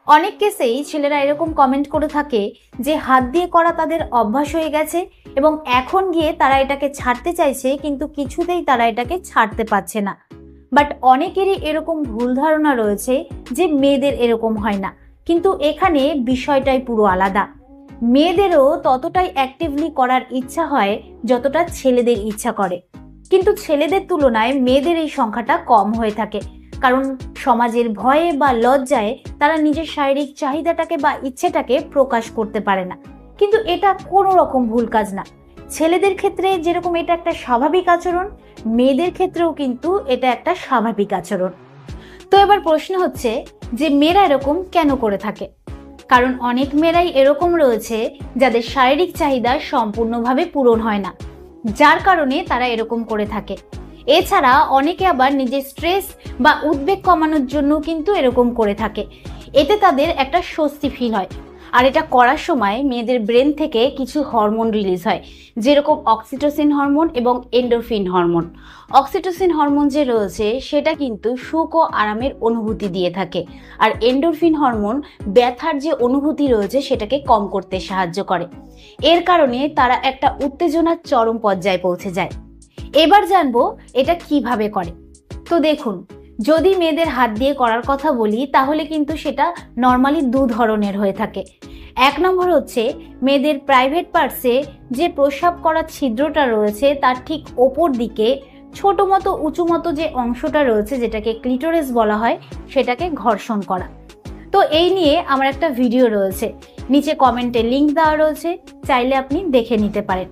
অনেক কেসেই ছেলেরা এরকম কমেন্ট করে থাকে যে হাত দিয়ে করা তাদের অভ্যাস হয়ে গেছে এবং এখন গিয়ে তারা এটাকে ছাড়তে চাইছে, কিন্তু কিছুতেই তারা এটাকে ছাড়তে পারছে না। বাট অনেকেরই এরকম ভুল ধারণা রয়েছে যে মেয়েদের এরকম হয় না, কিন্তু এখানে বিষয়টাই পুরো আলাদা। মেয়েদেরও ততটাই অ্যাক্টিভলি করার ইচ্ছা হয় যতটা ছেলেদের ইচ্ছা করে, কিন্তু ছেলেদের তুলনায় মেয়েদের এই সংখ্যাটা কম হয়ে থাকে, কারণ সমাজের ভয়ে বা লজ্জায় তারা নিজের শারীরিক চাহিদাটাকে বা ইচ্ছেটাকে প্রকাশ করতে পারে না। কিন্তু এটা কোনো রকম ভুল কাজ না। ছেলেদের ক্ষেত্রে যেরকম এটা একটা স্বাভাবিক আচরণ, মেয়েদের ক্ষেত্রেও কিন্তু এটা একটা স্বাভাবিক আচরণ। তো এবার প্রশ্ন হচ্ছে যে মেয়েরা এরকম কেন করে থাকে? কারণ অনেক মেয়েরাই এরকম রয়েছে যাদের শারীরিক চাহিদা সম্পূর্ণভাবে পূরণ হয় না, যার কারণে তারা এরকম করে থাকে। এছাড়া অনেকে আবার নিজের স্ট্রেস বা উদ্বেগ কমানোর জন্য কিন্তু এরকম করে থাকে। এতে তাদের একটা স্বস্তি ফিল হয়, আর এটা করার সময় মেয়েদের ব্রেন থেকে কিছু হরমোন রিলিজ হয়, যেরকম অক্সিটোসিন হরমোন এবং এন্ডোরফিন হরমোন। অক্সিটোসিন হরমোন যে রয়েছে সেটা কিন্তু সুখ ও আরামের অনুভূতি দিয়ে থাকে, আর এন্ডোরফিন হরমোন ব্যথার যে অনুভূতি রয়েছে সেটাকে কম করতে সাহায্য করে। এর কারণে তারা একটা উত্তেজনার চরম পর্যায়ে পৌঁছে যায়। এবার জানবো এটা কিভাবে করে। তো দেখুন, যদি মেয়েদের হাত দিয়ে করার কথা বলি তাহলে কিন্তু সেটা নর্মালি দু ধরনের হয়ে থাকে। এক নম্বর হচ্ছে মেয়েদের প্রাইভেট পার্টসে যে প্রস্রাব করার ছিদ্রটা রয়েছে তার ঠিক ওপর দিকে ছোট মতো উঁচু মতো যে অংশটা রয়েছে, যেটাকে ক্লিটোরিস বলা হয়, সেটাকে ঘর্ষণ করা। তো এই নিয়ে আমার একটা ভিডিও রয়েছে, নিচে কমেন্টে লিংক দেওয়া রয়েছে, চাইলে আপনি দেখে নিতে পারেন।